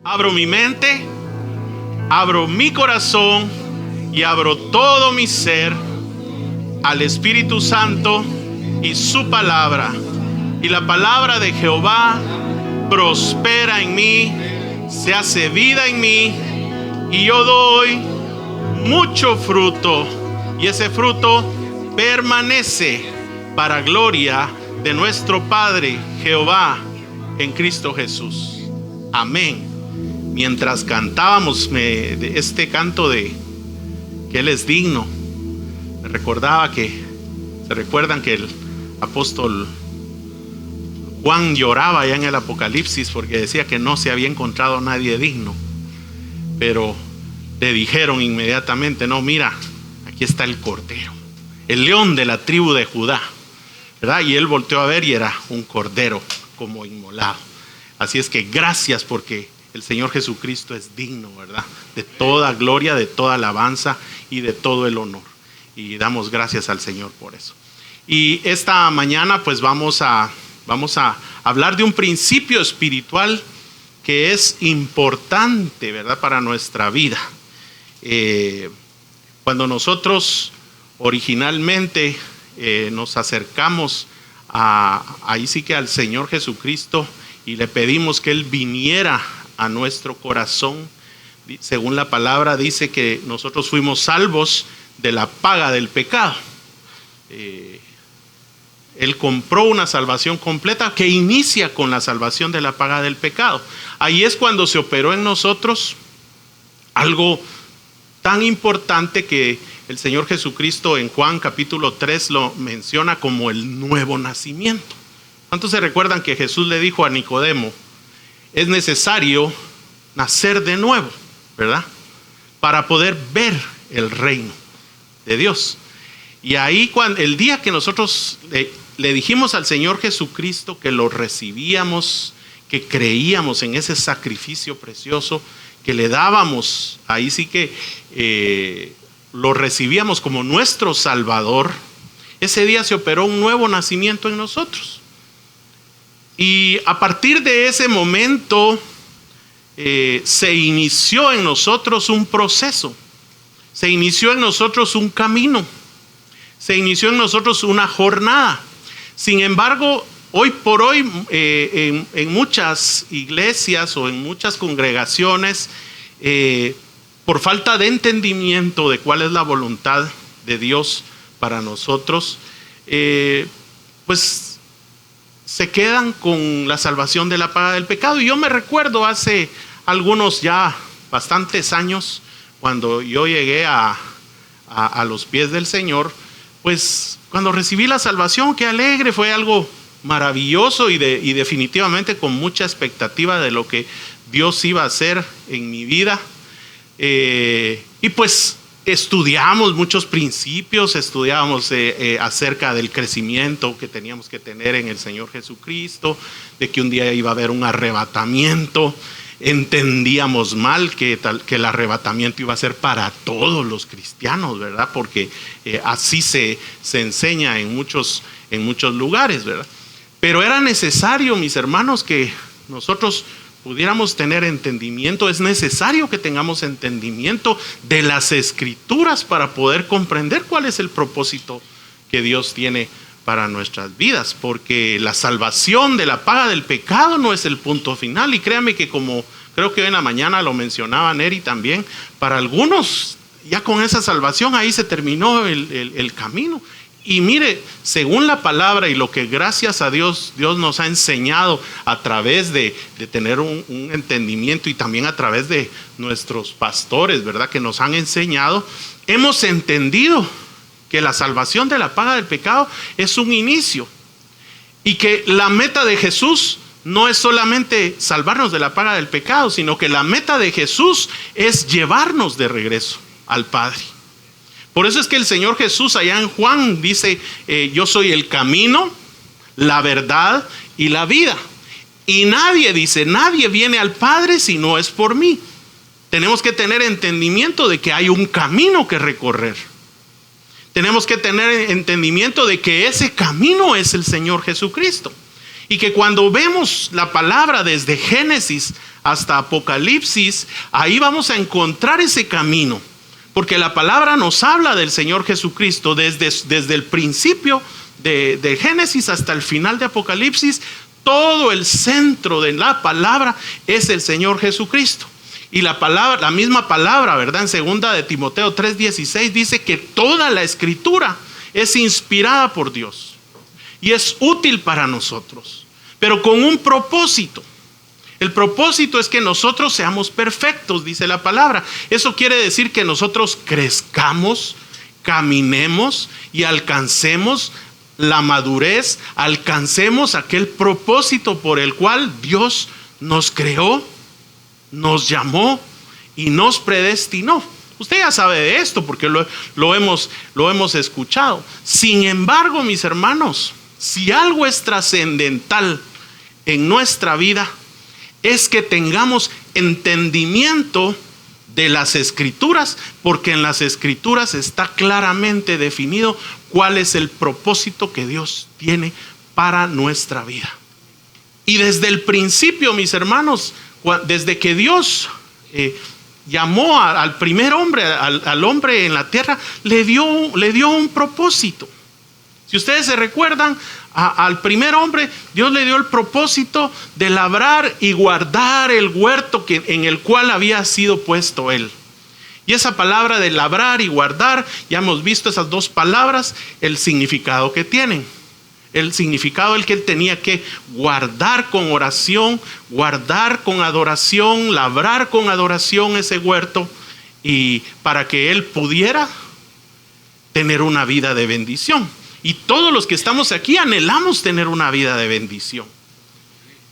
Abro mi mente, abro mi corazón y abro todo mi ser al Espíritu Santo y su palabra. Y la palabra de Jehová prospera en mí, se hace vida en mí, y yo doy mucho fruto, y ese fruto permanece para gloria de nuestro Padre Jehová en Cristo Jesús. Amén. Mientras cantábamos este canto de que Él es digno, me recordaba se recuerdan que el apóstol Juan lloraba allá en el Apocalipsis porque decía que no se había encontrado nadie digno, pero le dijeron inmediatamente: no, mira, aquí está el Cordero, el león de la tribu de Judá, ¿verdad? Y él volteó a ver y era un cordero como inmolado. Así es que gracias, porque el Señor Jesucristo es digno, ¿verdad?, de toda gloria, de toda alabanza y de todo el honor. Y damos gracias al Señor por eso. Y esta mañana pues vamos a hablar de un principio espiritual que es importante, ¿verdad?, para nuestra vida. Cuando nosotros originalmente nos acercamos ahí sí que al Señor Jesucristo y le pedimos que Él viniera a nuestro corazón, según la palabra dice que nosotros fuimos salvos de la paga del pecado. Él compró una salvación completa que inicia con la salvación de la paga del pecado. Ahí es cuando se operó en nosotros algo tan importante que el Señor Jesucristo en Juan capítulo 3 lo menciona como el nuevo nacimiento. ¿Cuántos se recuerdan que Jesús le dijo a Nicodemo: es necesario nacer de nuevo, ¿verdad?, para poder ver el reino de Dios? Y ahí, el día que nosotros le dijimos al Señor Jesucristo que lo recibíamos, que creíamos en ese sacrificio precioso, que le dábamos, ahí sí que lo recibíamos como nuestro Salvador, ese día se operó un nuevo nacimiento en nosotros. Y a partir de ese momento se inició en nosotros un proceso, se inició en nosotros un camino, se inició en nosotros una jornada. Sin embargo, hoy por hoy en muchas iglesias o en muchas congregaciones, por falta de entendimiento de cuál es la voluntad de Dios para nosotros, pues se quedan con la salvación de la paga del pecado. Y yo me recuerdo hace algunos ya bastantes años, cuando yo llegué a los pies del Señor, pues cuando recibí la salvación, qué alegre, fue algo maravilloso y definitivamente con mucha expectativa de lo que Dios iba a hacer en mi vida. Y pues estudiamos muchos principios, estudiábamos acerca del crecimiento que teníamos que tener en el Señor Jesucristo, de que un día iba a haber un arrebatamiento. Entendíamos mal que el arrebatamiento iba a ser para todos los cristianos, ¿verdad?, porque así se enseña en muchos lugares, ¿verdad? Pero era necesario, mis hermanos, que nosotros pudiéramos tener entendimiento. Es necesario que tengamos entendimiento de las Escrituras para poder comprender cuál es el propósito que Dios tiene para nuestras vidas, porque la salvación de la paga del pecado no es el punto final. Y créanme que, como creo que hoy en la mañana lo mencionaba Neri también, para algunos ya con esa salvación ahí se terminó el camino. Y mire, según la palabra y lo que gracias a Dios nos ha enseñado a través de tener un entendimiento, y también a través de nuestros pastores, ¿verdad?, que nos han enseñado, hemos entendido que la salvación de la paga del pecado es un inicio, y que la meta de Jesús no es solamente salvarnos de la paga del pecado, sino que la meta de Jesús es llevarnos de regreso al Padre. Por eso es que el Señor Jesús allá en Juan dice: yo soy el camino, la verdad y la vida. Y nadie viene al Padre si no es por mí. Tenemos que tener entendimiento de que hay un camino que recorrer. Tenemos que tener entendimiento de que ese camino es el Señor Jesucristo. Y que cuando vemos la palabra desde Génesis hasta Apocalipsis, ahí vamos a encontrar ese camino. Porque la palabra nos habla del Señor Jesucristo desde el principio de Génesis hasta el final de Apocalipsis. Todo el centro de la palabra es el Señor Jesucristo. Y la misma palabra, ¿verdad? En segunda de Timoteo 3:16 dice que toda la escritura es inspirada por Dios y es útil para nosotros, pero con un propósito. El propósito es que nosotros seamos perfectos, dice la palabra. Eso quiere decir que nosotros crezcamos, caminemos y alcancemos la madurez, alcancemos aquel propósito por el cual Dios nos creó, nos llamó y nos predestinó. Usted ya sabe de esto porque lo hemos escuchado. Sin embargo, mis hermanos, si algo es trascendental en nuestra vida, es que tengamos entendimiento de las Escrituras, porque en las Escrituras está claramente definido cuál es el propósito que Dios tiene para nuestra vida. Y desde el principio, mis hermanos, desde que Dios llamó al primer hombre, al hombre en la tierra, le dio un propósito. Si ustedes se recuerdan, al primer hombre Dios le dio el propósito de labrar y guardar el huerto en el cual había sido puesto él. Y esa palabra de labrar y guardar, ya hemos visto esas dos palabras, el significado que tienen. El significado el que él tenía que guardar con oración, guardar con adoración, labrar con adoración ese huerto, y para que él pudiera tener una vida de bendición. Y todos los que estamos aquí anhelamos tener una vida de bendición.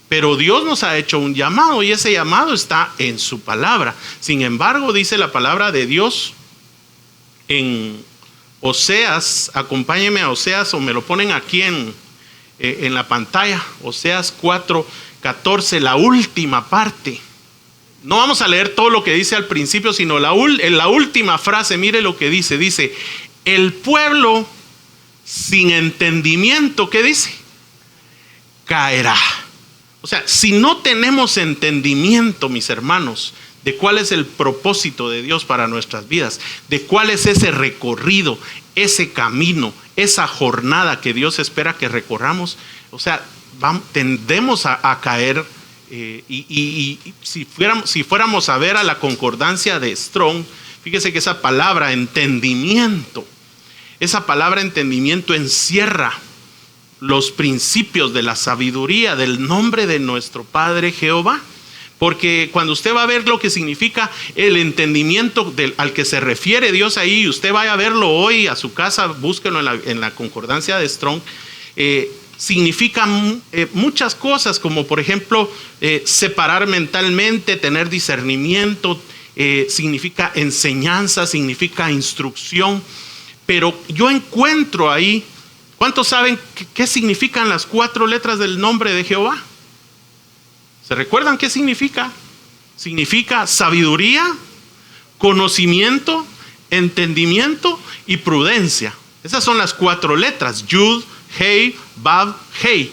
Pero Dios nos ha hecho un llamado y ese llamado está en su palabra. Sin embargo, dice la palabra de Dios en Oseas, acompáñenme a Oseas o me lo ponen aquí en la pantalla, Oseas 4:14, la última parte. No vamos a leer todo lo que dice al principio, sino la última frase. Mire lo que dice, el pueblo sin entendimiento, ¿qué dice? Caerá. O sea, si no tenemos entendimiento, mis hermanos, de cuál es el propósito de Dios para nuestras vidas, de cuál es ese recorrido, ese camino, esa jornada que Dios espera que recorramos, o sea, tendemos a caer. Y si fuéramos a ver a la concordancia de Strong, fíjese que esa palabra entendimiento, encierra los principios de la sabiduría del nombre de nuestro Padre Jehová. Porque cuando usted va a ver lo que significa el entendimiento al que se refiere Dios ahí, usted vaya a verlo hoy a su casa, búsquelo en la concordancia de Strong, significa muchas cosas, como por ejemplo separar mentalmente, tener discernimiento, significa enseñanza, significa instrucción. Pero yo encuentro ahí, ¿cuántos saben qué significan las 4 letras del nombre de Jehová? ¿Se recuerdan qué significa? Significa sabiduría, conocimiento, entendimiento y prudencia. Esas son las 4 letras, Yud, Hei, Vav, Hei.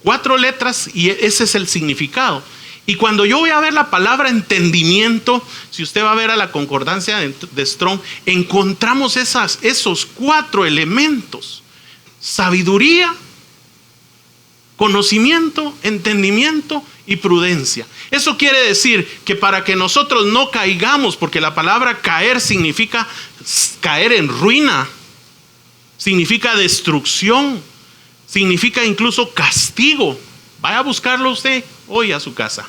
4 letras y ese es el significado. Y cuando yo voy a ver la palabra entendimiento, si usted va a ver a la concordancia de Strong, encontramos esos 4 elementos: sabiduría, conocimiento, entendimiento y prudencia. Eso quiere decir que para que nosotros no caigamos, porque la palabra caer significa caer en ruina, significa destrucción, significa incluso castigo. Vaya a buscarlo usted hoy a su casa.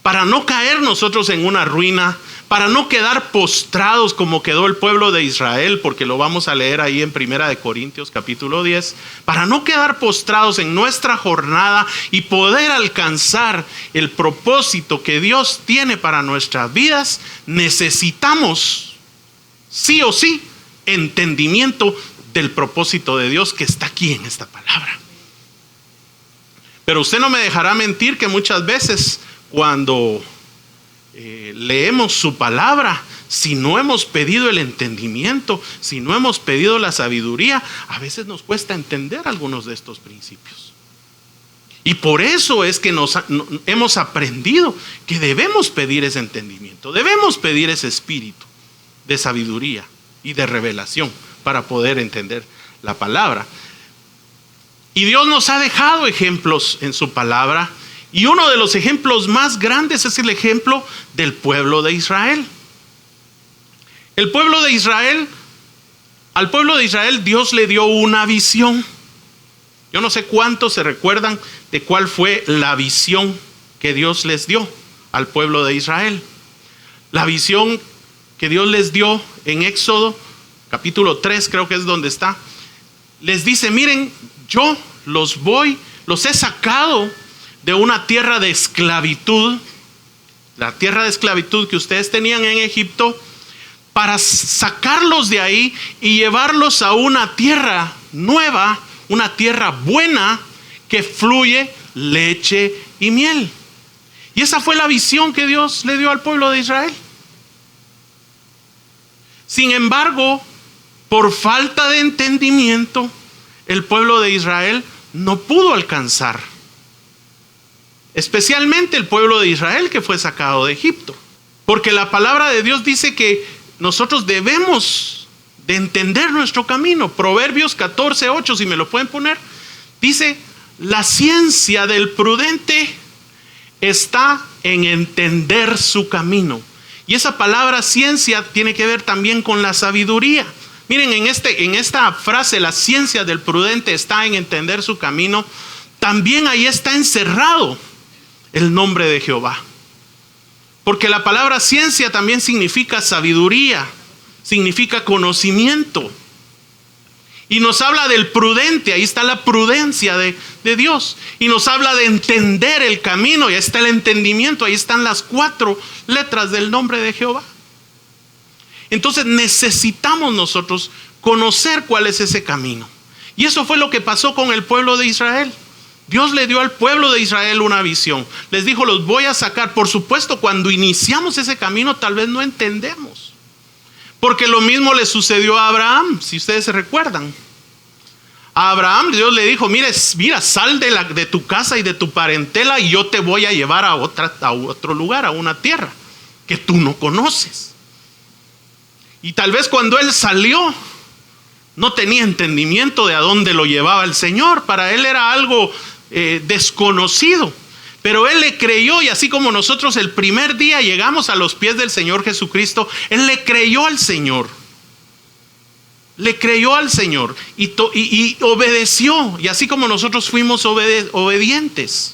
Para no caer nosotros en una ruina, para no quedar postrados como quedó el pueblo de Israel, porque lo vamos a leer ahí en 1 Corintios capítulo 10, para no quedar postrados en nuestra jornada y poder alcanzar el propósito que Dios tiene para nuestras vidas, necesitamos sí o sí entendimiento del propósito de Dios que está aquí en esta palabra. Pero usted no me dejará mentir que muchas veces cuando leemos su palabra, si no hemos pedido el entendimiento, si no hemos pedido la sabiduría, a veces nos cuesta entender algunos de estos principios. Y por eso es que hemos aprendido que debemos pedir ese entendimiento, debemos pedir ese espíritu de sabiduría y de revelación para poder entender la palabra. Y Dios nos ha dejado ejemplos en su palabra, y uno de los ejemplos más grandes es el ejemplo del pueblo de Israel. El pueblo de Israel, al pueblo de Israel Dios le dio una visión. Yo no sé cuántos se recuerdan de cuál fue la visión que Dios les dio al pueblo de Israel. La visión que Dios les dio en Éxodo, capítulo 3 creo que es donde está. Les dice, miren, yo los he sacado de una tierra de esclavitud, la tierra de esclavitud que ustedes tenían en Egipto, para sacarlos de ahí y llevarlos a una tierra nueva, una tierra buena que fluye leche y miel. Y esa fue la visión que Dios le dio al pueblo de Israel. Sin embargo, por falta de entendimiento, el pueblo de Israel no pudo alcanzar, especialmente el pueblo de Israel que fue sacado de Egipto, porque la palabra de Dios dice que nosotros debemos de entender nuestro camino. Proverbios 14:8, si me lo pueden poner, dice: la ciencia del prudente está en entender su camino. Y esa palabra ciencia tiene que ver también con la sabiduría. Miren, en esta frase, la ciencia del prudente está en entender su camino, también ahí está encerrado el nombre de Jehová. Porque la palabra ciencia también significa sabiduría, significa conocimiento. Y nos habla del prudente, ahí está la prudencia de Dios. Y nos habla de entender el camino, y ahí está el entendimiento, ahí están las 4 letras del nombre de Jehová. Entonces necesitamos nosotros conocer cuál es ese camino. Y eso fue lo que pasó con el pueblo de Israel. Dios le dio al pueblo de Israel una visión. Les dijo, los voy a sacar. Por supuesto, cuando iniciamos ese camino tal vez no entendemos. Porque lo mismo le sucedió a Abraham, si ustedes se recuerdan. A Abraham Dios le dijo, mira, sal de tu casa y de tu parentela, y yo te voy a llevar a otro lugar, a una tierra que tú no conoces. Y tal vez cuando él salió, no tenía entendimiento de a dónde lo llevaba el Señor. Para él era algo desconocido. Pero él le creyó, y así como nosotros el primer día llegamos a los pies del Señor Jesucristo, él le creyó al Señor. Le creyó al Señor y obedeció. Y así como nosotros fuimos obedientes.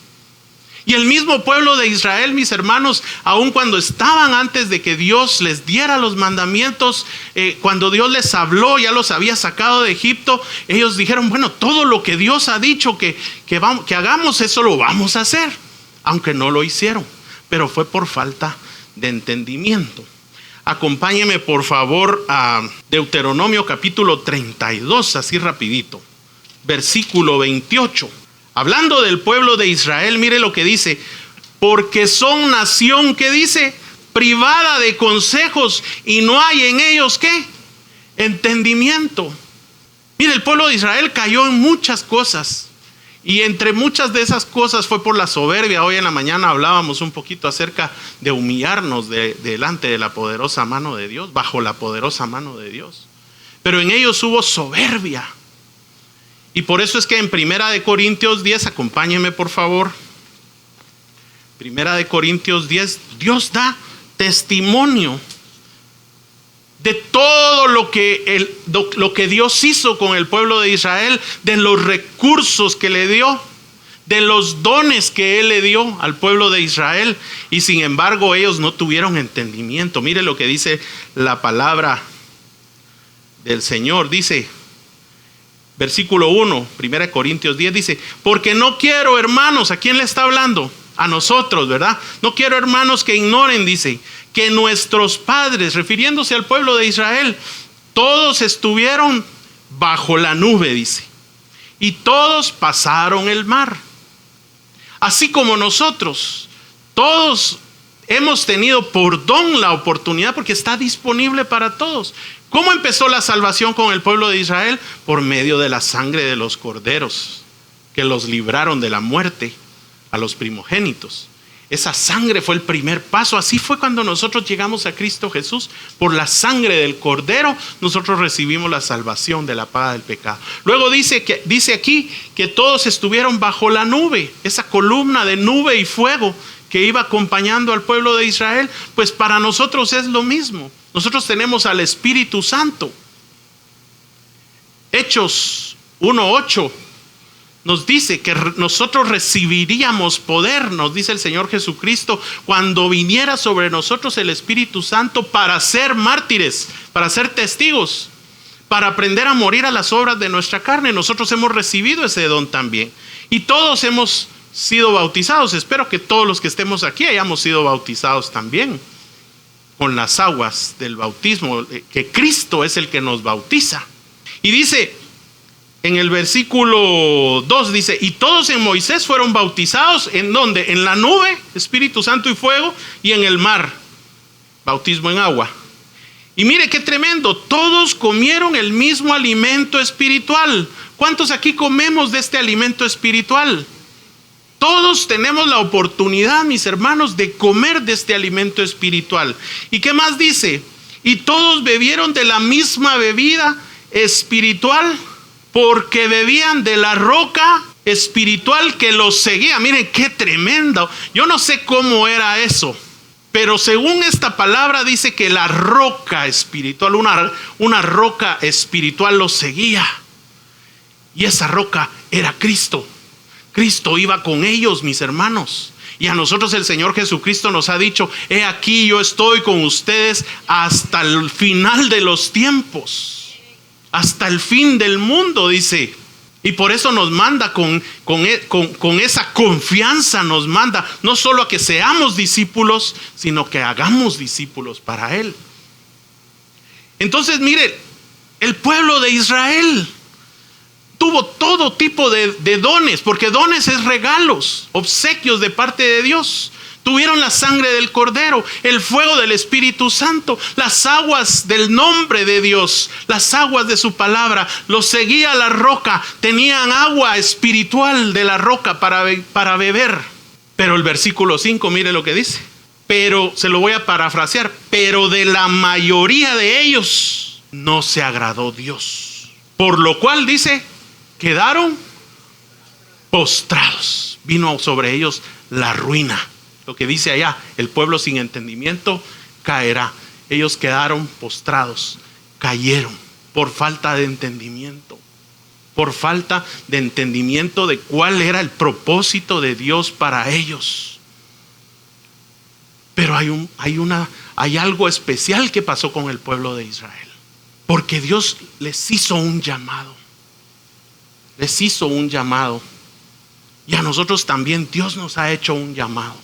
Y el mismo pueblo de Israel, mis hermanos, aun cuando estaban antes de que Dios les diera los mandamientos, cuando Dios les habló, ya los había sacado de Egipto, ellos dijeron, bueno, todo lo que Dios ha dicho que hagamos, eso lo vamos a hacer. Aunque no lo hicieron, pero fue por falta de entendimiento. Acompáñeme por favor a Deuteronomio capítulo 32, así rapidito, versículo 28. Hablando del pueblo de Israel, mire lo que dice: porque son nación, que dice, privada de consejos, y no hay en ellos, ¿qué? Entendimiento. Mire, el pueblo de Israel cayó en muchas cosas, y entre muchas de esas cosas fue por la soberbia. Hoy en la mañana hablábamos un poquito acerca de humillarnos delante de la poderosa mano de Dios, bajo la poderosa mano de Dios. Pero en ellos hubo soberbia. Y por eso es que en 1 Corintios 10, acompáñenme por favor. 1 Corintios 10, Dios da testimonio de todo lo que Dios hizo con el pueblo de Israel, de los recursos que le dio, de los dones que Él le dio al pueblo de Israel. Y sin embargo ellos no tuvieron entendimiento. Mire lo que dice la palabra del Señor. Dice, versículo 1, 1 Corintios 10, dice: porque no quiero, hermanos, ¿a quién le está hablando? A nosotros, ¿verdad? No quiero, hermanos, que ignoren, dice, que nuestros padres, refiriéndose al pueblo de Israel, todos estuvieron bajo la nube, dice, y todos pasaron el mar. Así como nosotros, todos hemos tenido por don la oportunidad porque está disponible para todos. ¿Cómo empezó la salvación con el pueblo de Israel? Por medio de la sangre de los corderos que los libraron de la muerte a los primogénitos. Esa sangre fue el primer paso. Así fue cuando nosotros llegamos a Cristo Jesús. Por la sangre del cordero nosotros recibimos la salvación de la paga del pecado. Luego dice aquí que todos estuvieron bajo la nube, esa columna de nube y fuego que iba acompañando al pueblo de Israel. Pues para nosotros es lo mismo. Nosotros tenemos al Espíritu Santo. Hechos 1:8 nos dice que nosotros recibiríamos poder, nos dice el Señor Jesucristo, cuando viniera sobre nosotros el Espíritu Santo para ser mártires, para ser testigos, para aprender a morir a las obras de nuestra carne. Nosotros hemos recibido ese don también. Y todos hemos sido bautizados. Espero que todos los que estemos aquí hayamos sido bautizados también con las aguas del bautismo, que Cristo es el que nos bautiza. Y dice en el versículo 2, dice, y todos en Moisés fueron bautizados, ¿en dónde? En la nube, Espíritu Santo y fuego, y en el mar, bautismo en agua. Y mire qué tremendo, todos comieron el mismo alimento espiritual. ¿Cuántos aquí comemos de este alimento espiritual? Todos tenemos la oportunidad, mis hermanos, de comer de este alimento espiritual. ¿Y qué más dice? Y todos bebieron de la misma bebida espiritual, porque bebían de la roca espiritual que los seguía. Miren qué tremendo. Yo no sé cómo era eso, pero según esta palabra dice que la roca espiritual, una roca espiritual los seguía. Y esa roca era Cristo. Cristo iba con ellos, mis hermanos. Y a nosotros el Señor Jesucristo nos ha dicho, he aquí yo estoy con ustedes hasta el final de los tiempos. Hasta el fin del mundo, dice. Y por eso nos manda con esa confianza, nos manda no solo a que seamos discípulos, sino que hagamos discípulos para Él. Entonces, mire, el pueblo de Israel tuvo todo tipo de dones, porque dones es regalos, obsequios de parte de Dios. Tuvieron la sangre del cordero, el fuego del Espíritu Santo, las aguas del nombre de Dios, las aguas de su palabra. Los seguía la roca, tenían agua espiritual de la roca para beber. Pero el versículo 5, mire lo que dice. Pero, se lo voy a parafrasear, pero de la mayoría de ellos no se agradó Dios. Por lo cual dice, quedaron postrados. Vino sobre ellos la ruina. Lo que dice allá, el pueblo sin entendimiento caerá. Ellos quedaron postrados, cayeron por falta de entendimiento. Por falta de entendimiento de cuál era el propósito de Dios para ellos. Pero hay algo especial que pasó con el pueblo de Israel. Porque Dios les hizo un llamado. Les hizo un llamado. Y a nosotros también Dios nos ha hecho un llamado.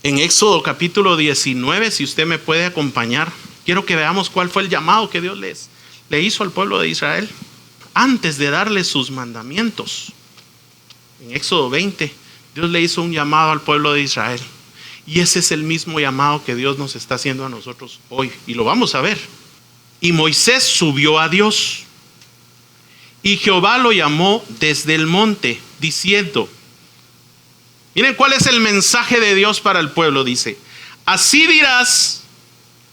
En Éxodo capítulo 19, si usted me puede acompañar, quiero que veamos cuál fue el llamado que Dios le hizo al pueblo de Israel antes de darles sus mandamientos. En Éxodo 20, Dios le hizo un llamado al pueblo de Israel. Y ese es el mismo llamado que Dios nos está haciendo a nosotros hoy. Y lo vamos a ver. Y Moisés subió a Dios. Y Jehová lo llamó desde el monte, diciendo, miren cuál es el mensaje de Dios para el pueblo. Dice, así dirás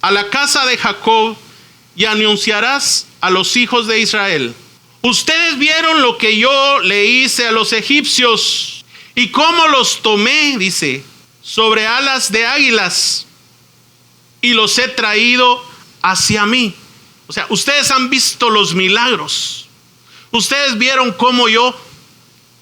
a la casa de Jacob y anunciarás a los hijos de Israel. Ustedes vieron lo que yo le hice a los egipcios y cómo los tomé, dice, sobre alas de águilas y los he traído hacia mí. O sea, ustedes han visto los milagros. Ustedes vieron cómo yo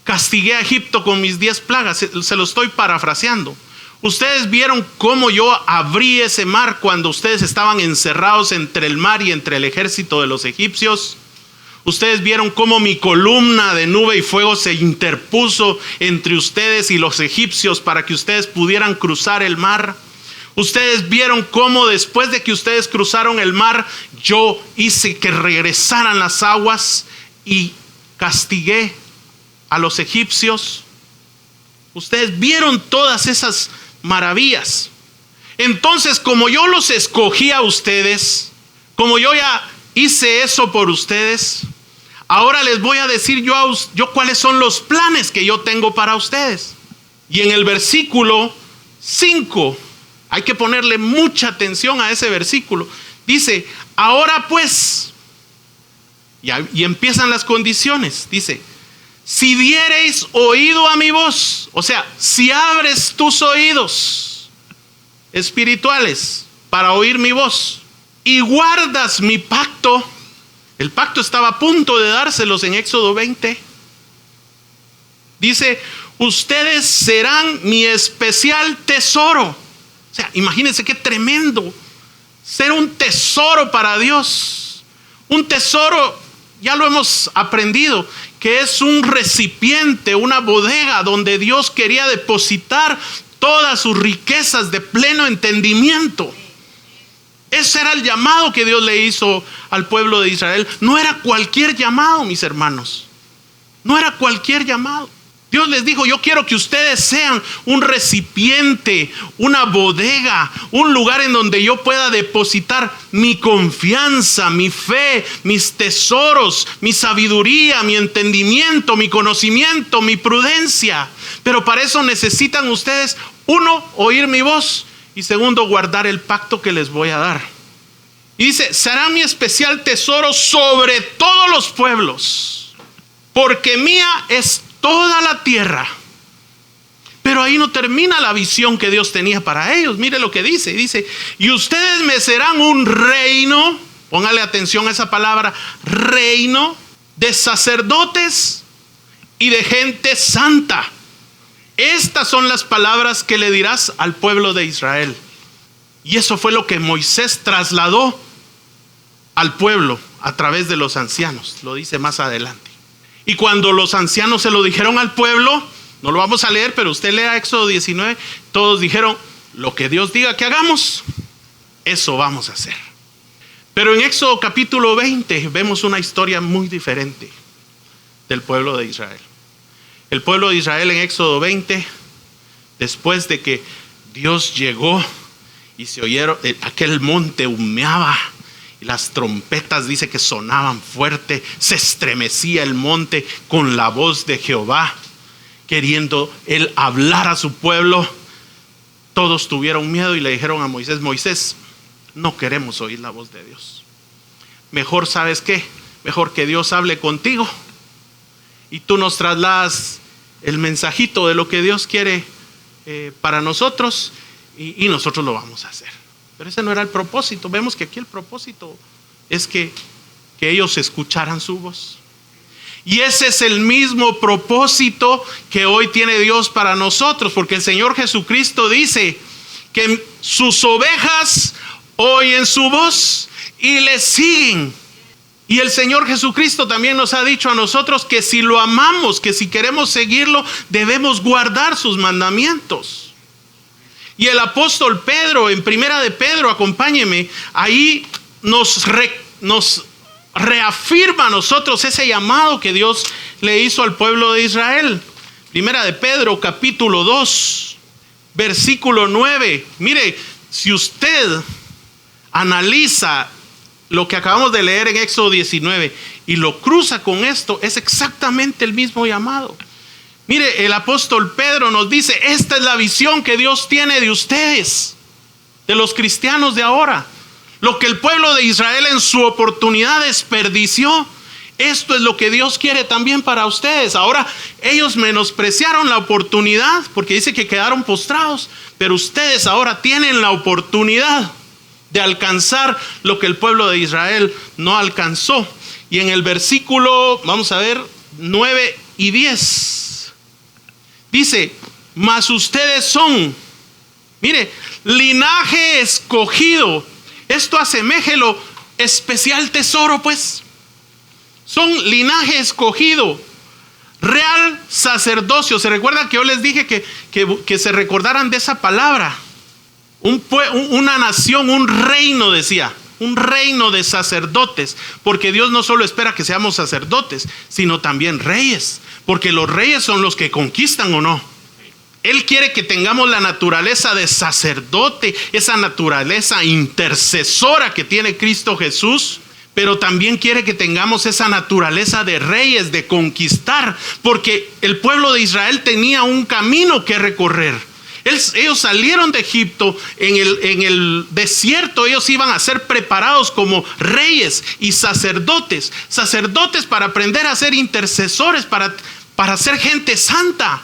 castigué a Egipto con mis 10 plagas. Se lo estoy parafraseando. Ustedes vieron cómo yo abrí ese mar cuando ustedes estaban encerrados entre el mar y entre el ejército de los egipcios. Ustedes vieron cómo mi columna de nube y fuego se interpuso entre ustedes y los egipcios para que ustedes pudieran cruzar el mar. Ustedes vieron cómo después de que ustedes cruzaron el mar, yo hice que regresaran las aguas y castigué a los egipcios. Ustedes vieron todas esas maravillas. Entonces, como yo los escogí a ustedes, como yo ya hice eso por ustedes, ahora les voy a decir yo cuáles son los planes que yo tengo para ustedes. Y en el versículo 5, hay que ponerle mucha atención a ese versículo. Dice, ahora pues, y empiezan las condiciones. Dice, si diereis oído a mi voz, o sea, si abres tus oídos espirituales para oír mi voz y guardas mi pacto. El pacto estaba a punto de dárselos en Éxodo 20. Dice, ustedes serán mi especial tesoro. O sea, imagínense qué tremendo ser un tesoro para Dios. Un tesoro, ya lo hemos aprendido, que es un recipiente, una bodega donde Dios quería depositar todas sus riquezas de pleno entendimiento. Ese era el llamado que Dios le hizo al pueblo de Israel. No era cualquier llamado, mis hermanos. No era cualquier llamado. Dios les dijo, yo quiero que ustedes sean un recipiente, una bodega, un lugar en donde yo pueda depositar mi confianza, mi fe, mis tesoros, mi sabiduría, mi entendimiento, mi conocimiento, mi prudencia. Pero para eso necesitan ustedes, uno, oír mi voz, y segundo, guardar el pacto que les voy a dar. Y dice, será mi especial tesoro sobre todos los pueblos, porque mía es toda la tierra. Pero ahí no termina la visión que Dios tenía para ellos. Mire lo que dice. Dice, y ustedes me serán un reino, póngale atención a esa palabra, reino de sacerdotes y de gente santa. Estas son las palabras que le dirás al pueblo de Israel. Y eso fue lo que Moisés trasladó al pueblo a través de los ancianos. Lo dice más adelante. Y cuando los ancianos se lo dijeron al pueblo, no lo vamos a leer, pero usted lea Éxodo 19, todos dijeron, lo que Dios diga que hagamos, eso vamos a hacer. Pero en Éxodo capítulo 20 vemos una historia muy diferente del pueblo de Israel. El pueblo de Israel en Éxodo 20, después de que Dios llegó y se oyeron, aquel monte humeaba, y las trompetas dice que sonaban fuerte, se estremecía el monte con la voz de Jehová, queriendo él hablar a su pueblo. Todos tuvieron miedo y le dijeron a Moisés, Moisés, no queremos oír la voz de Dios. Mejor, ¿sabes qué? Mejor que Dios hable contigo y tú nos trasladas el mensajito de lo que Dios quiere para nosotros y nosotros lo vamos a hacer. Pero ese no era el propósito. Vemos que aquí el propósito es que ellos escucharan su voz. Y ese es el mismo propósito que hoy tiene Dios para nosotros, porque el Señor Jesucristo dice que sus ovejas oyen su voz y le siguen. Y el Señor Jesucristo también nos ha dicho a nosotros que si lo amamos, que si queremos seguirlo, debemos guardar sus mandamientos. Y el apóstol Pedro, en Primera de Pedro, acompáñeme, ahí nos reafirma a nosotros ese llamado que Dios le hizo al pueblo de Israel. Primera de Pedro, capítulo 2, versículo 9. Mire, si usted analiza lo que acabamos de leer en Éxodo 19 y lo cruza con esto, es exactamente el mismo llamado. Mire, el apóstol Pedro nos dice, esta es la visión que Dios tiene de ustedes, de los cristianos de ahora. Lo que el pueblo de Israel en su oportunidad desperdició, esto es lo que Dios quiere también para ustedes. Ahora ellos menospreciaron la oportunidad porque dice que quedaron postrados, pero ustedes ahora tienen la oportunidad de alcanzar lo que el pueblo de Israel no alcanzó. Y en el versículo, vamos a ver, 9 y 10. Dice, mas ustedes son, mire, linaje escogido. Esto aseméjelo, especial tesoro pues. Son linaje escogido, real sacerdocio. ¿Se recuerdan que yo les dije que se recordaran de esa palabra? Una nación, un reino, decía. Un reino de sacerdotes, porque Dios no solo espera que seamos sacerdotes, sino también reyes, porque los reyes son los que conquistan, ¿o no? Él quiere que tengamos la naturaleza de sacerdote, esa naturaleza intercesora que tiene Cristo Jesús, pero también quiere que tengamos esa naturaleza de reyes, de conquistar, porque el pueblo de Israel tenía un camino que recorrer. Ellos salieron de Egipto, en el desierto ellos iban a ser preparados como reyes y sacerdotes para aprender a ser intercesores, para ser gente santa.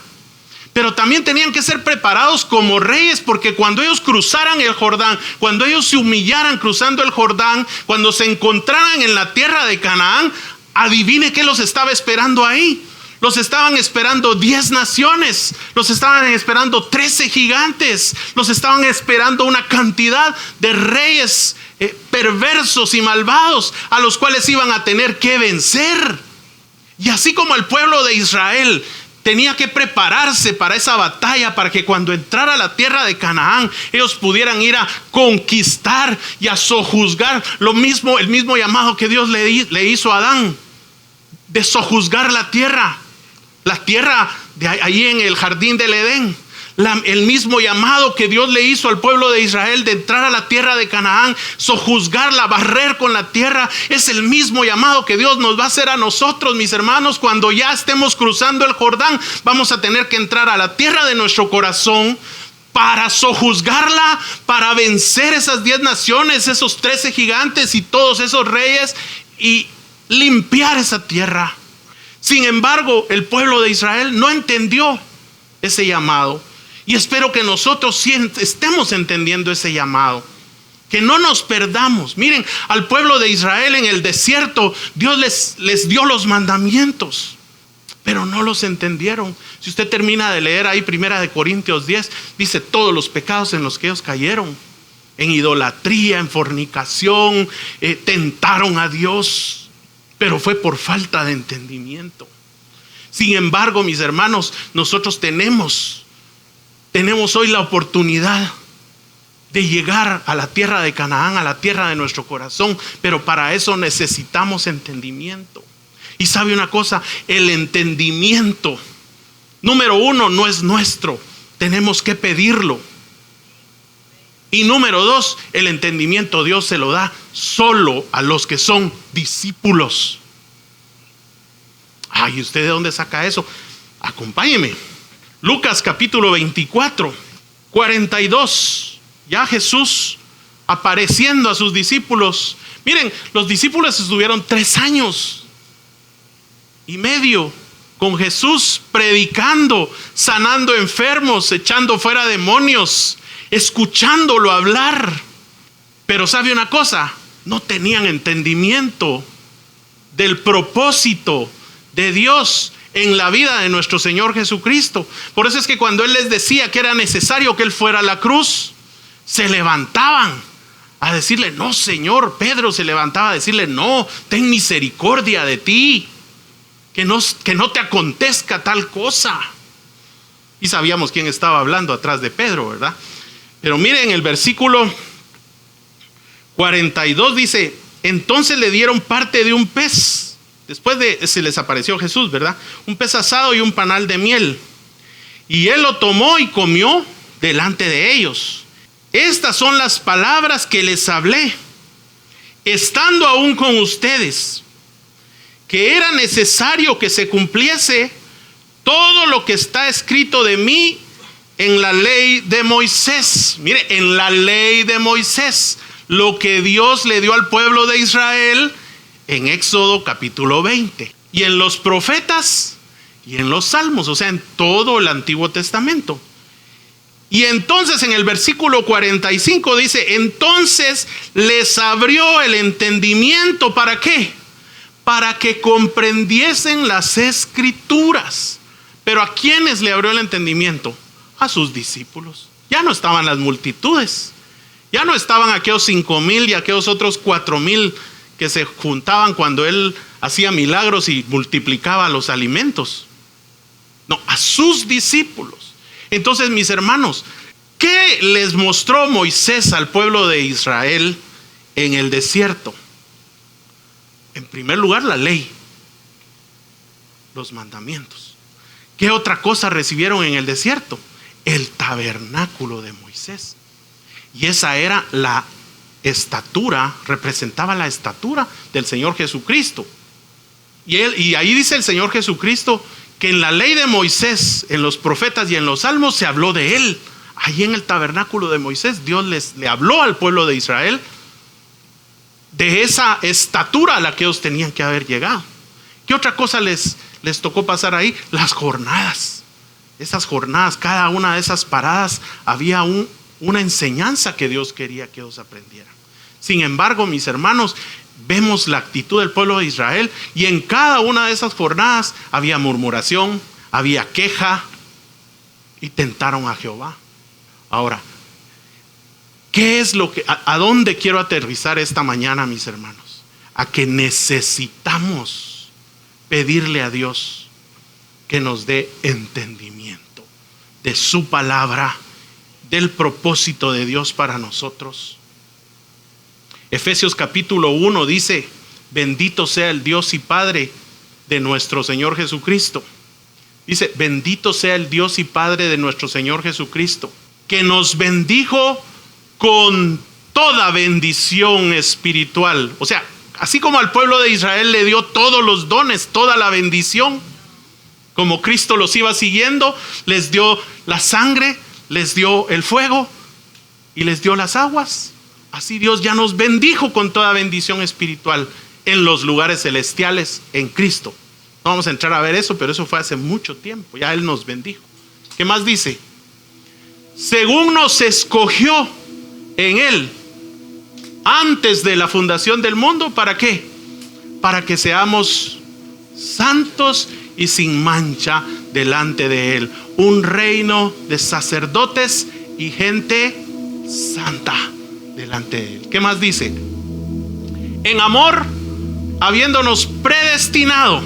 Pero también tenían que ser preparados como reyes, porque cuando ellos cruzaran el Jordán, cuando ellos se humillaran cruzando el Jordán, cuando se encontraran en la tierra de Canaán, adivine qué los estaba esperando ahí. Los estaban esperando 10 naciones, los estaban esperando 13 gigantes, los estaban esperando una cantidad de reyes perversos y malvados a los cuales iban a tener que vencer. Y así como el pueblo de Israel tenía que prepararse para esa batalla, para que cuando entrara a la tierra de Canaán, ellos pudieran ir a conquistar y a sojuzgar. El mismo llamado que Dios le hizo a Adán, de sojuzgar la tierra de allí en el jardín del Edén. El mismo llamado que Dios le hizo al pueblo de Israel de entrar a la tierra de Canaán, sojuzgarla, barrer con la tierra, es el mismo llamado que Dios nos va a hacer a nosotros, mis hermanos. Cuando ya estemos cruzando el Jordán, vamos a tener que entrar a la tierra de nuestro corazón para sojuzgarla, para vencer esas 10 naciones, esos 13 gigantes y todos esos reyes, y limpiar esa tierra. Sin embargo, el pueblo de Israel no entendió ese llamado. Y espero que nosotros sí estemos entendiendo ese llamado, que no nos perdamos. Miren, al pueblo de Israel en el desierto, Dios les dio los mandamientos, pero no los entendieron. Si usted termina de leer ahí 1 Corintios 10, dice todos los pecados en los que ellos cayeron: en idolatría, en fornicación, tentaron a Dios, pero fue por falta de entendimiento. Sin embargo, mis hermanos, nosotros tenemos hoy la oportunidad de llegar a la tierra de Canaán, a la tierra de nuestro corazón, pero para eso necesitamos entendimiento. Y sabe una cosa, el entendimiento, número 1, no es nuestro, tenemos que pedirlo. Y número 2, el entendimiento Dios se lo da solo a los que son discípulos. Ay, ¿usted de dónde saca eso? Acompáñeme. Lucas capítulo 24, 42. Ya Jesús apareciendo a sus discípulos. Miren, los discípulos estuvieron 3 años y medio con Jesús, predicando, sanando enfermos, echando fuera demonios, escuchándolo hablar. Pero ¿sabe una cosa? No tenían entendimiento del propósito de Dios en la vida de nuestro Señor Jesucristo. Por eso es que cuando Él les decía que era necesario que Él fuera a la cruz, se levantaban a decirle: no, Señor. Pedro se levantaba a decirle: no, ten misericordia de ti, que no te acontezca tal cosa. Y sabíamos quién estaba hablando atrás de Pedro, ¿verdad? Pero miren, el versículo 42 dice: entonces le dieron parte de un pez. Después se les apareció Jesús, ¿verdad? Un pez asado y un panal de miel. Y Él lo tomó y comió delante de ellos. Estas son las palabras que les hablé, estando aún con ustedes, que era necesario que se cumpliese todo lo que está escrito de mí en la ley de Moisés. Mire, en la ley de Moisés, lo que Dios le dio al pueblo de Israel en Éxodo capítulo 20, y en los profetas y en los salmos, o sea, en todo el Antiguo Testamento. Y entonces en el versículo 45 dice: entonces les abrió el entendimiento. ¿Para qué? Para que comprendiesen las escrituras. Pero ¿a quiénes le abrió el entendimiento? A sus discípulos. Ya no estaban las multitudes, ya no estaban aquellos 5,000 y aquellos otros 4,000 que se juntaban cuando Él hacía milagros y multiplicaba los alimentos. No, a sus discípulos. Entonces, mis hermanos, ¿qué les mostró Moisés al pueblo de Israel en el desierto? En primer lugar, la ley, los mandamientos. ¿Qué otra cosa recibieron en el desierto? el tabernáculo de Moisés. Y esa era la estatura, representaba la estatura del Señor Jesucristo. Y ahí dice el Señor Jesucristo que en la ley de Moisés, en los profetas y en los salmos se habló de él. Ahí en el tabernáculo de Moisés Dios le habló al pueblo de Israel de esa estatura a la que ellos tenían que haber llegado. ¿Qué otra cosa les tocó pasar ahí? Las jornadas. Esas jornadas, cada una de esas paradas había una enseñanza que Dios quería que ellos aprendieran. Sin embargo, mis hermanos, vemos la actitud del pueblo de Israel y en cada una de esas jornadas había murmuración, había queja y tentaron a Jehová. Ahora, ¿qué es lo que, a dónde quiero aterrizar esta mañana, mis hermanos? A que necesitamos pedirle a Dios que nos dé entendimiento de su palabra, del propósito de Dios para nosotros. Efesios capítulo 1 dice: bendito sea el Dios y Padre de nuestro Señor Jesucristo. Dice: bendito sea el Dios y Padre de nuestro Señor Jesucristo, que nos bendijo con toda bendición espiritual. O sea, así como al pueblo de Israel le dio todos los dones, toda la bendición, como Cristo los iba siguiendo, les dio la sangre, les dio el fuego y les dio las aguas. Así Dios ya nos bendijo con toda bendición espiritual en los lugares celestiales en Cristo. No vamos a entrar a ver eso, pero eso fue hace mucho tiempo. Ya Él nos bendijo. ¿Qué más dice? Según nos escogió en Él antes de la fundación del mundo. ¿Para qué? Para que seamos santos y sin mancha delante de Él. Un reino de sacerdotes y gente santa delante de Él. ¿Qué más dice? En amor, habiéndonos predestinado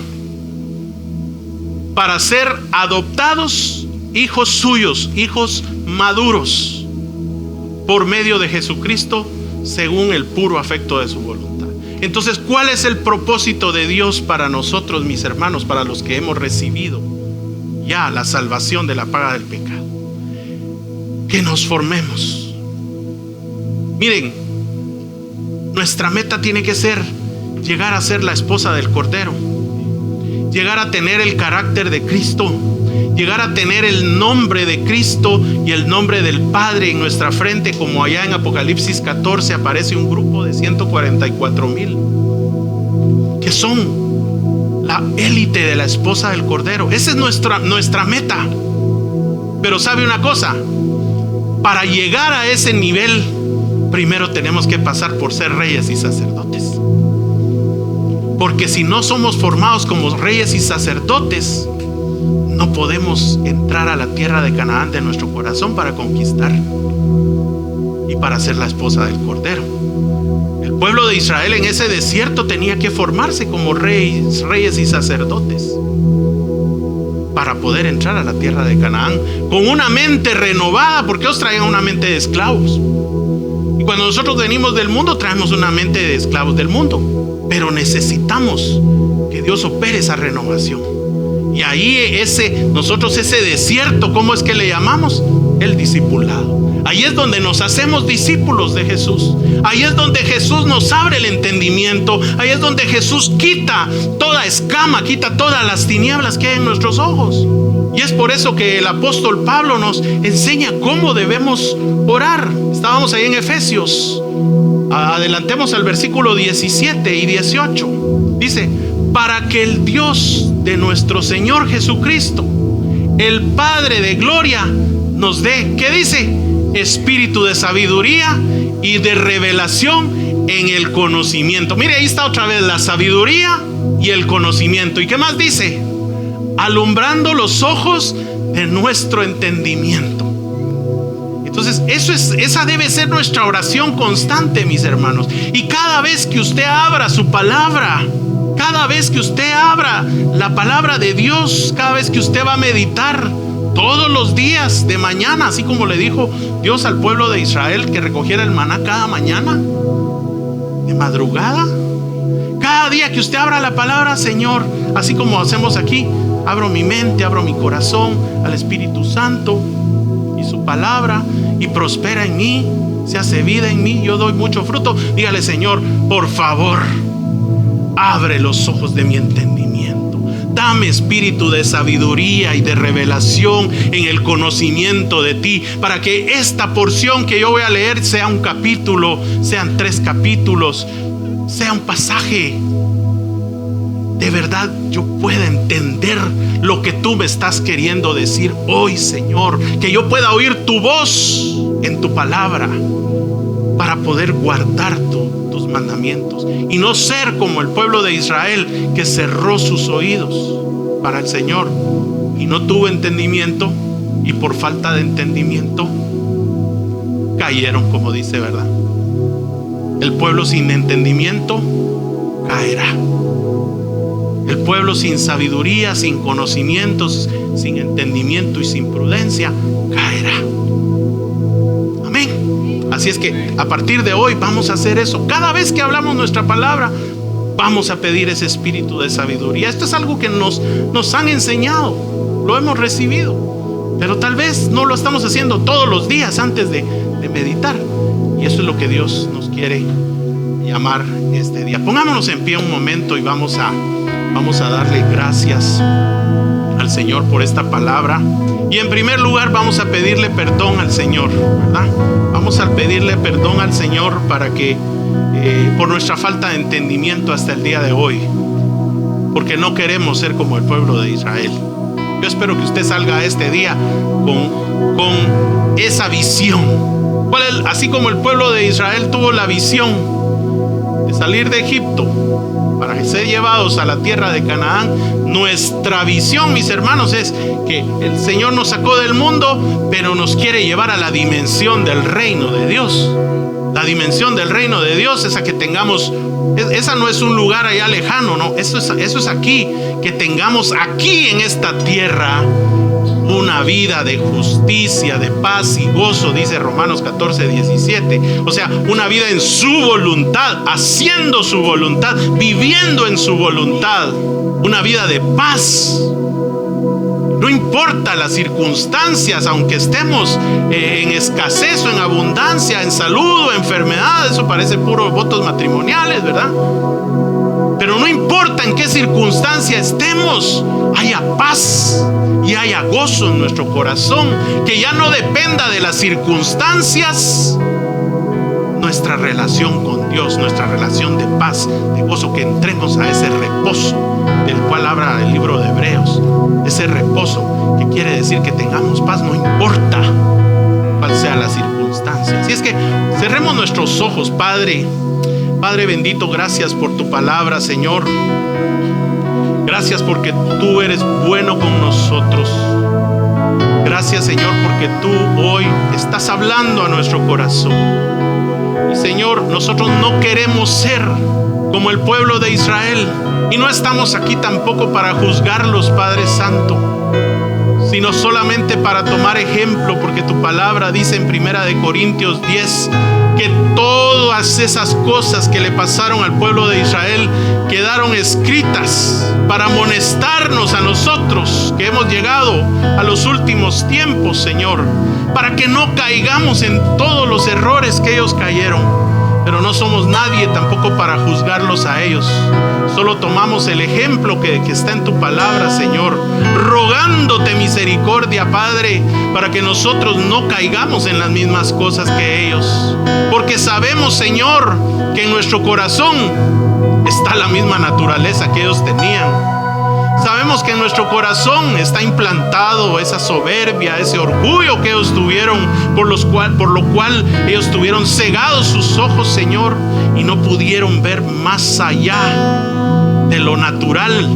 para ser adoptados hijos suyos, hijos maduros, por medio de Jesucristo, según el puro afecto de su voluntad. Entonces, ¿cuál es el propósito de Dios para nosotros, mis hermanos, para los que hemos recibido ya la salvación de la paga del pecado? Que nos formemos. Miren, nuestra meta tiene que ser llegar a ser la esposa del Cordero, llegar a tener el carácter de Cristo, llegar a tener el nombre de Cristo y el nombre del Padre en nuestra frente, como allá en Apocalipsis 14 aparece un grupo de 144,000 que son la élite de la esposa del Cordero. Esa es nuestra meta. Pero ¿sabe una cosa? Para llegar a ese nivel, primero tenemos que pasar por ser reyes y sacerdotes. Porque si no somos formados como reyes y sacerdotes, no podemos entrar a la tierra de Canaán de nuestro corazón para conquistar y para ser la esposa del Cordero. El pueblo de Israel en ese desierto tenía que formarse como reyes y sacerdotes para poder entrar a la tierra de Canaán con una mente renovada, porque ellos traían una mente de esclavos. Y cuando nosotros venimos del mundo, traemos una mente de esclavos del mundo. Pero necesitamos que Dios opere esa renovación. Y ahí nosotros ese desierto, ¿cómo es que le llamamos? El discipulado. Ahí es donde nos hacemos discípulos de Jesús. Ahí es donde Jesús nos abre el entendimiento. Ahí es donde Jesús quita toda escama, quita todas las tinieblas que hay en nuestros ojos. Y es por eso que el apóstol Pablo nos enseña cómo debemos orar. Estábamos ahí en Efesios. Adelantemos al versículo 17 y 18. Dice: para que el Dios de nuestro Señor Jesucristo, el Padre de gloria, nos dé, ¿qué dice? Espíritu de sabiduría y de revelación en el conocimiento. Mire, ahí está otra vez la sabiduría y el conocimiento. ¿Y qué más dice? Alumbrando los ojos de nuestro entendimiento. Entonces, esa debe ser nuestra oración constante, mis hermanos. Y cada vez que usted abra su palabra, cada vez que usted abra la palabra de Dios, cada vez que usted va a meditar todos los días de mañana, así como le dijo Dios al pueblo de Israel que recogiera el maná cada mañana, de madrugada, cada día que usted abra la palabra, Señor, así como hacemos aquí, abro mi mente, abro mi corazón al Espíritu Santo. tu palabra y prospera en mí, se hace vida en mí, yo doy mucho fruto. Dígale: Señor, por favor, abre los ojos de mi entendimiento. Dame espíritu de sabiduría y de revelación en el conocimiento de ti, para que esta porción que yo voy a leer sea un capítulo, sean 3 capítulos, sea un pasaje. De verdad yo pueda entender lo que tú me estás queriendo decir hoy, Señor. Que yo pueda oír tu voz en tu palabra para poder guardar tus mandamientos y no ser como el pueblo de Israel, que cerró sus oídos para el Señor y no tuvo entendimiento, y por falta de entendimiento cayeron, como dice, ¿verdad? El pueblo sin entendimiento caerá. El pueblo sin sabiduría, sin conocimientos, sin entendimiento y sin prudencia caerá. Amén. Así es que a partir de hoy vamos a hacer eso. Cada vez que hablamos nuestra palabra, vamos a pedir ese espíritu de sabiduría. Esto es algo que nos han enseñado, lo hemos recibido, pero tal vez no lo estamos haciendo todos los días antes de meditar. Y eso es lo que Dios nos quiere llamar este día. Pongámonos en pie un momento y vamos a darle gracias al Señor por esta palabra. Y en primer lugar vamos a pedirle perdón al Señor, ¿verdad? Vamos a pedirle perdón al Señor para que por nuestra falta de entendimiento hasta el día de hoy, porque no queremos ser como el pueblo de Israel. Yo espero que usted salga este día con esa visión. Así como el pueblo de Israel tuvo la visión de salir de Egipto para ser llevados a la tierra de Canaán, nuestra visión, mis hermanos, es que el Señor nos sacó del mundo, pero nos quiere llevar a la dimensión del reino de Dios. La dimensión del reino de Dios es a que tengamos, esa no es un lugar allá lejano, no, eso es aquí, que tengamos aquí en esta tierra una vida de justicia, de paz y gozo, dice Romanos 14:17. O sea, una vida en su voluntad, haciendo su voluntad, viviendo en su voluntad, una vida de paz. No importa las circunstancias, aunque estemos en escasez o en abundancia, en salud o enfermedad. Eso parece puros votos matrimoniales, ¿verdad? Pero no importa en qué circunstancia estemos, haya paz y haya gozo en nuestro corazón, que ya no dependa de las circunstancias nuestra relación con Dios, nuestra relación de paz, de gozo, que entremos a ese reposo del cual habla el libro de Hebreos. Ese reposo que quiere decir que tengamos paz, no importa cuál sea la circunstancia. Así es que cerremos nuestros ojos. Padre bendito, gracias por tu palabra, Señor. Gracias porque tú eres bueno con nosotros. Gracias, Señor, porque tú hoy estás hablando a nuestro corazón. Y Señor, nosotros no queremos ser como el pueblo de Israel, y no estamos aquí tampoco para juzgarlos, Padre Santo, sino solamente para tomar ejemplo, porque tu palabra dice en 1 Corintios 10 que todas esas cosas que le pasaron al pueblo de Israel quedaron escritas para amonestarnos a nosotros que hemos llegado a los últimos tiempos, Señor, para que no caigamos en todos los errores que ellos cayeron. Pero no somos nadie tampoco para juzgarlos a ellos. Solo tomamos el ejemplo que está en tu palabra, Señor, rogándote misericordia, Padre, para que nosotros no caigamos en las mismas cosas que ellos. Porque sabemos, Señor, que en nuestro corazón está la misma naturaleza que ellos tenían. Sabemos que en nuestro corazón está implantado esa soberbia, ese orgullo que ellos tuvieron, por lo cual ellos tuvieron cegados sus ojos, Señor, y no pudieron ver más allá de lo natural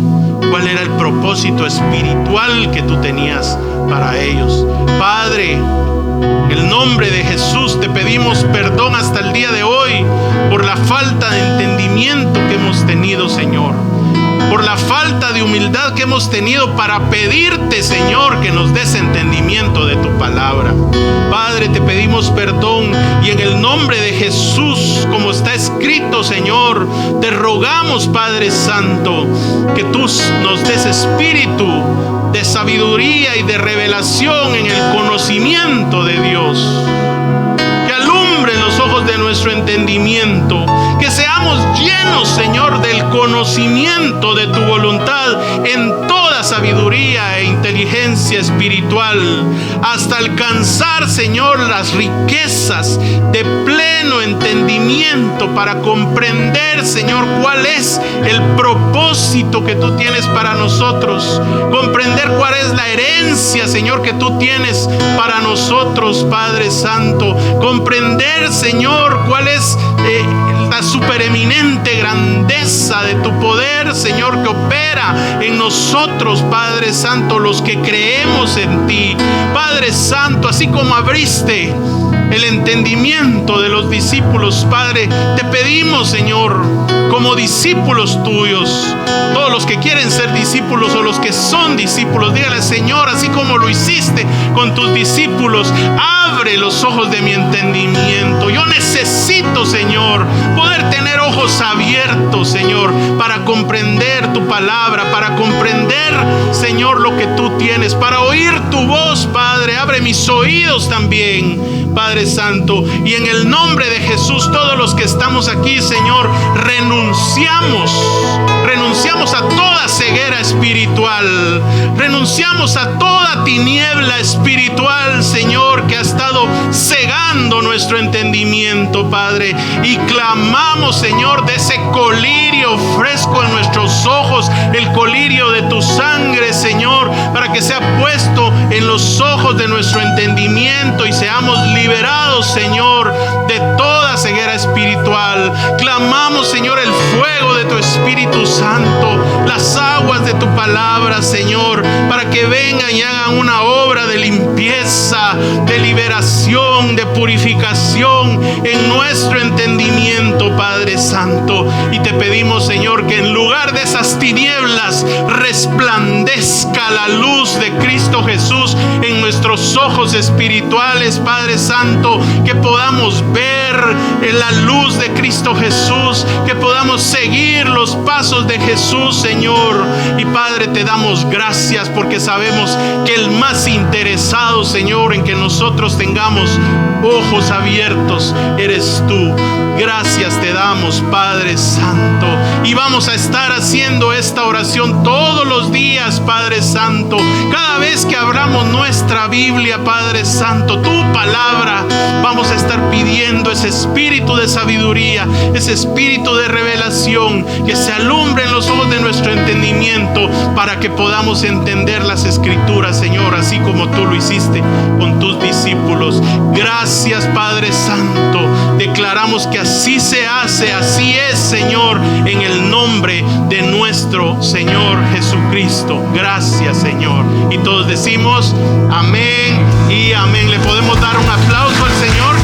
cuál era el propósito espiritual que tú tenías para ellos. Padre, en el nombre de Jesús te pedimos perdón hasta el día de hoy por la falta de entendimiento que hemos tenido, Señor, por la falta de humildad que hemos tenido para pedirte, Señor, que nos des entendimiento de tu palabra. Padre, te pedimos perdón, y en el nombre de Jesús, como está escrito, Señor, te rogamos, Padre Santo, que tú nos des espíritu de sabiduría y de revelación en el conocimiento de Dios. Que alumbren los ojos de nuestro entendimiento, que seamos llenos, Señor, del conocimiento de tu voluntad en toda sabiduría e inteligencia espiritual, hasta alcanzar, Señor, las riquezas de pleno entendimiento para comprender, Señor, cuál es el propósito que tú tienes para nosotros, comprender cuál es la herencia, Señor, que tú tienes para nosotros, Padre Santo, comprender, Señor, cuál es la supereminente grandeza de tu poder, Señor, que opera en nosotros, Padre Santo, los que creemos en ti. Padre Santo, así como abriste el entendimiento de los discípulos, Padre, te pedimos, Señor, como discípulos tuyos, todos los que quieren ser discípulos o los que son discípulos, dígale, Señor, así como lo hiciste con tus discípulos, abre los ojos de mi entendimiento. Yo necesito, Señor, poder tener ojos abiertos, Señor, para comprender tu palabra, para comprender, Señor, lo que tú tienes, para oír tu voz, Padre. Abre mis oídos también, Padre Santo, y en el nombre de Jesús, todos los que estamos aquí, Señor, renunciamos a toda ceguera espiritual, renunciamos a toda tiniebla espiritual, Señor, que ha estado cegando nuestro entendimiento, Padre, y clamamos, Señor, de ese colirio fresco en nuestros ojos, el colirio de tu sangre, Señor, para que sea puesto en los ojos de nuestro entendimiento y seamos liberados, Señor, de toda ceguera espiritual. Clamamos, Señor, el fuego de tu Espíritu Santo, las aguas de tu palabra, Señor, para que vengan y hagan una obra de limpieza, de liberación, de purificación en nuestro entendimiento, Padre Santo. Y te pedimos, Señor, que en lugar de esas tinieblas resplandezca la luz de Cristo Jesús en nuestros ojos espirituales, Padre Santo, que podamos ver la luz de Cristo Jesús, que podamos seguir los pasos de Jesús, Señor. Y Padre, te damos gracias porque sabemos que el más interesado, Señor, en que nosotros tengamos ojos abiertos eres tú. Gracias te damos, Padre Santo, y vamos a estar haciendo esta oración todos los días, Padre Santo. Cada vez que abramos nuestra Biblia, Padre Santo, tu palabra, vamos a estar pidiendo ese espíritu de sabiduría, ese espíritu de revelación, que se alumbre en los ojos de nuestro entendimiento para que podamos entender las Escrituras, Señor, así como tú lo hiciste con tus discípulos. Gracias, Padre Santo. Declaramos que así se hace, así es, Señor, en el nombre de nuestro Señor Jesucristo. Gracias, Señor. Y todos decimos amén y amén. Le podemos dar un aplauso al Señor.